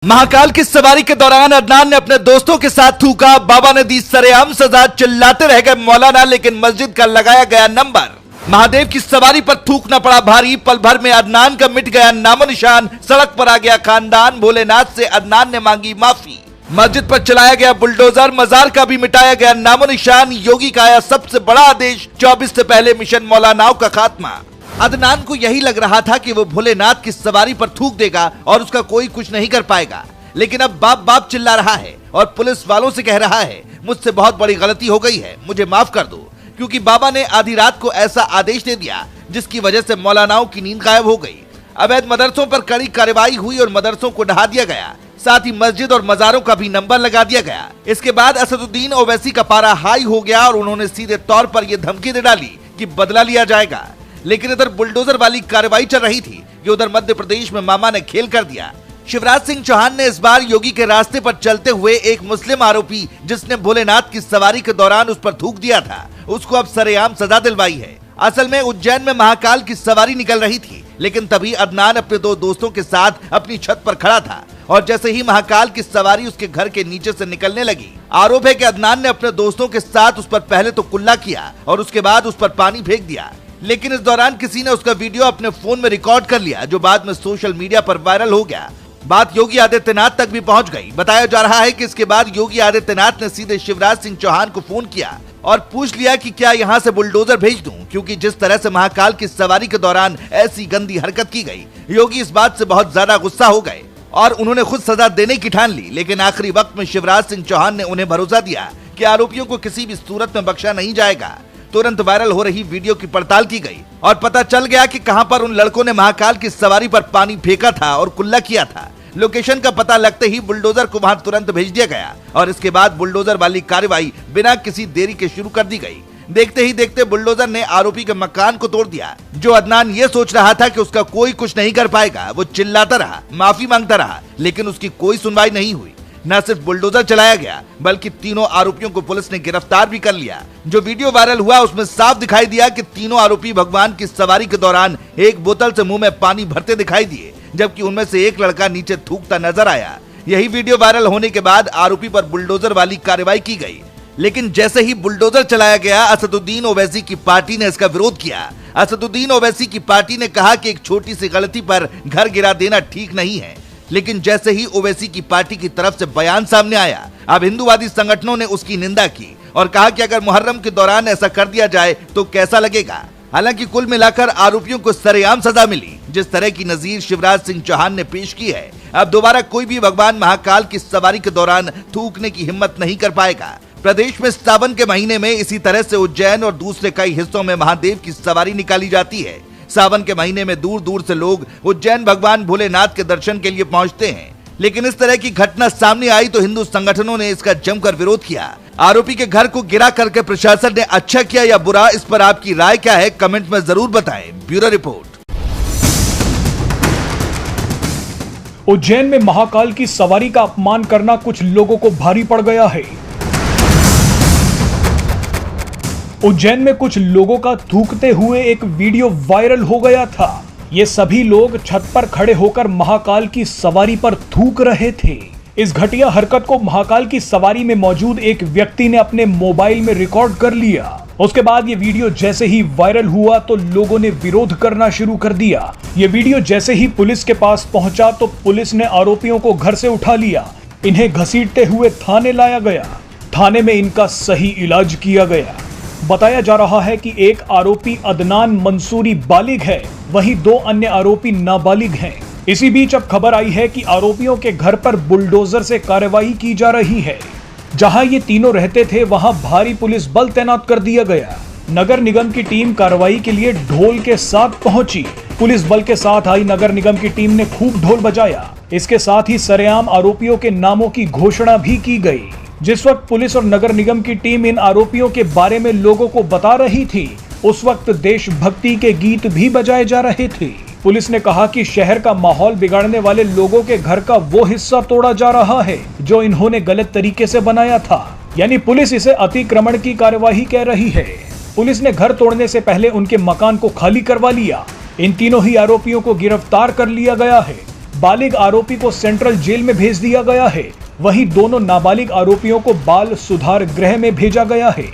महाकाल की सवारी के दौरान अदनान ने अपने दोस्तों के साथ थूका। बाबा ने दी सरेआम सजा। चिल्लाते रह गए मौलाना, लेकिन मस्जिद का लगाया गया नंबर। महादेव की सवारी पर थूकना पड़ा भारी। पल भर में अदनान का मिट गया नामो निशान। सड़क पर आ गया खानदान। भोलेनाथ से अदनान ने मांगी माफी। मस्जिद पर चलाया गया बुलडोजर। मजार का भी मिटाया गया नामो निशान। योगी का आया सबसे बड़ा आदेश। 24 से पहले मिशन मौलानाओं का खात्मा। अदनान को यही लग रहा था कि वो भोलेनाथ की सवारी पर थूक देगा और उसका कोई कुछ नहीं कर पाएगा, लेकिन अब बाप बाप चिल्ला रहा है और पुलिस वालों से कह रहा है, मुझसे बहुत बड़ी गलती हो गई है, मुझे माफ कर दो। क्योंकि बाबा ने आधी रात को ऐसा आदेश दे दिया जिसकी वजह से मौलानाओं की नींद गायब हो गई। अवैध मदरसों पर कड़ी कार्रवाई हुई और मदरसों को ढहा दिया गया। साथ ही मस्जिद और मजारों का भी नंबर लगा दिया गया। इसके बाद असदुद्दीन ओवैसी का पारा हाई हो गया और उन्होंने सीधे तौर पर यह धमकी दे डाली कि बदला लिया जाएगा। लेकिन इधर बुलडोजर वाली कार्रवाई चल रही थी कि उधर मध्य प्रदेश में मामा ने खेल कर दिया। शिवराज सिंह चौहान ने इस बार योगी के रास्ते पर चलते हुए एक मुस्लिम आरोपी जिसने भोलेनाथ की सवारी के दौरान उस पर थूक दिया था, उसको अब सरेआम सजा दिलवाई है। असल में उज्जैन में महाकाल की सवारी निकल रही थी, लेकिन तभी अदनान अपने दो दोस्तों के साथ अपनी छत पर खड़ा था और जैसे ही महाकाल की सवारी उसके घर के नीचे से निकलने लगी, आरोप है कि अदनान ने अपने दोस्तों के साथ उस पर पहले तो कुल्ला किया और उसके बाद उस पर पानी फेंक दिया। लेकिन इस दौरान किसी ने उसका वीडियो अपने फोन में रिकॉर्ड कर लिया, जो बाद में सोशल मीडिया पर वायरल हो गया। बात योगी आदित्यनाथ तक भी पहुंच गई। बताया जा रहा है कि इसके बाद योगी आदित्यनाथ ने सीधे शिवराज सिंह चौहान को फोन किया और पूछ लिया कि क्या यहां से बुलडोजर भेज दूं, क्योंकि जिस तरह से महाकाल की सवारी के दौरान ऐसी गंदी हरकत की गई। योगी इस बात से बहुत ज्यादा गुस्सा हो गए और उन्होंने खुद सजा देने की ठान ली। लेकिन आखिरी वक्त में शिवराज सिंह चौहान ने उन्हें भरोसा दिया कि आरोपियों को किसी भी सूरत में बख्शा नहीं जाएगा। तुरंत वायरल हो रही वीडियो की पड़ताल की गई और पता चल गया कि कहां पर उन लड़कों ने महाकाल की सवारी पर पानी फेंका था और कुल्ला किया था। लोकेशन का पता लगते ही बुलडोजर को वहां तुरंत भेज दिया गया और इसके बाद बुलडोजर वाली कार्रवाई बिना किसी देरी के शुरू कर दी गई। देखते ही देखते बुलडोजर ने आरोपी के मकान को तोड़ दिया। जो अदनान ये सोच रहा था कि उसका कोई कुछ नहीं कर पाएगा, वो चिल्लाता रहा, माफी मांगता रहा, लेकिन उसकी कोई सुनवाई नहीं हुई। न सिर्फ बुलडोजर चलाया गया, बल्कि तीनों आरोपियों को पुलिस ने गिरफ्तार भी कर लिया। जो वीडियो वायरल हुआ उसमें साफ दिखाई दिया कि तीनों आरोपी भगवान की सवारी के दौरान एक बोतल से मुंह में पानी भरते दिखाई दिए, जबकि उनमें से एक लड़का नीचे थूकता नजर आया। यही वीडियो वायरल होने के बाद आरोपी पर बुलडोजर वाली कार्रवाई की गई। लेकिन जैसे ही बुलडोजर चलाया गया, असदुद्दीन ओवैसी की पार्टी ने इसका विरोध किया। असदुद्दीन ओवैसी की पार्टी ने कहा कि एक छोटी सी गलती पर घर गिरा देना ठीक नहीं है। लेकिन जैसे ही ओवैसी की पार्टी की तरफ से बयान सामने आया, अब हिंदूवादी संगठनों ने उसकी निंदा की और कहा कि अगर मुहर्रम के दौरान ऐसा कर दिया जाए तो कैसा लगेगा। हालांकि कुल मिलाकर आरोपियों को सरेआम सजा मिली। जिस तरह की नजीर शिवराज सिंह चौहान ने पेश की है, अब दोबारा कोई भी भगवान महाकाल की सवारी के दौरान थूकने की हिम्मत नहीं कर पाएगा। प्रदेश में सावन के महीने में इसी तरह से उज्जैन और दूसरे कई हिस्सों में महादेव की सवारी निकाली जाती है। सावन के महीने में दूर दूर से लोग उज्जैन भगवान भोलेनाथ के दर्शन के लिए पहुंचते हैं। लेकिन इस तरह की घटना सामने आई तो हिंदू संगठनों ने इसका जमकर विरोध किया। आरोपी के घर को गिरा करके प्रशासन ने अच्छा किया या बुरा, इस पर आपकी राय क्या है, कमेंट में जरूर बताएं। Bureau report. उज्जैन में महाकाल की सवारी का अपमान करना कुछ लोगों को भारी पड़ गया है। उज्जैन में कुछ लोगों का थूकते हुए एक वीडियो वायरल हो गया था। ये सभी लोग छत पर खड़े होकर महाकाल की सवारी पर थूक रहे थे। इस घटिया हरकत को महाकाल की सवारी में मौजूद एक व्यक्ति ने अपने मोबाइल में रिकॉर्ड कर लिया। उसके बाद ये वीडियो जैसे ही वायरल हुआ तो लोगों ने विरोध करना शुरू कर दिया। ये वीडियो जैसे ही पुलिस के पास पहुंचा तो पुलिस ने आरोपियों को घर से उठा लिया। इन्हें घसीटते हुए थाने लाया गया। थाने में इनका सही इलाज किया गया। बताया जा रहा है कि एक आरोपी अदनान मंसूरी बालिग है, वहीं दो अन्य आरोपी नाबालिग हैं। इसी बीच अब खबर आई है कि आरोपियों के घर पर बुलडोजर से कार्रवाई की जा रही है। जहां ये तीनों रहते थे वहां भारी पुलिस बल तैनात कर दिया गया। नगर निगम की टीम कार्रवाई के लिए ढोल के साथ पहुंची। पुलिस बल के साथ आई नगर निगम की टीम ने खूब ढोल बजाया। इसके साथ ही सरेआम आरोपियों के नामों की घोषणा भी की गई। जिस वक्त पुलिस और नगर निगम की टीम इन आरोपियों के बारे में लोगों को बता रही थी, उस वक्त देशभक्ति के गीत भी बजाए जा रहे थे। पुलिस ने कहा कि शहर का माहौल बिगाड़ने वाले लोगों के घर का वो हिस्सा तोड़ा जा रहा है जो इन्होंने गलत तरीके से बनाया था। यानी पुलिस इसे अतिक्रमण की कार्यवाही कह रही है। पुलिस ने घर तोड़ने से पहले उनके मकान को खाली करवा लिया। इन तीनों ही आरोपियों को गिरफ्तार कर लिया गया है। बालिग आरोपी को सेंट्रल जेल में भेज दिया गया है, वहीं दोनों नाबालिग आरोपियों को बाल सुधार गृह में भेजा गया है।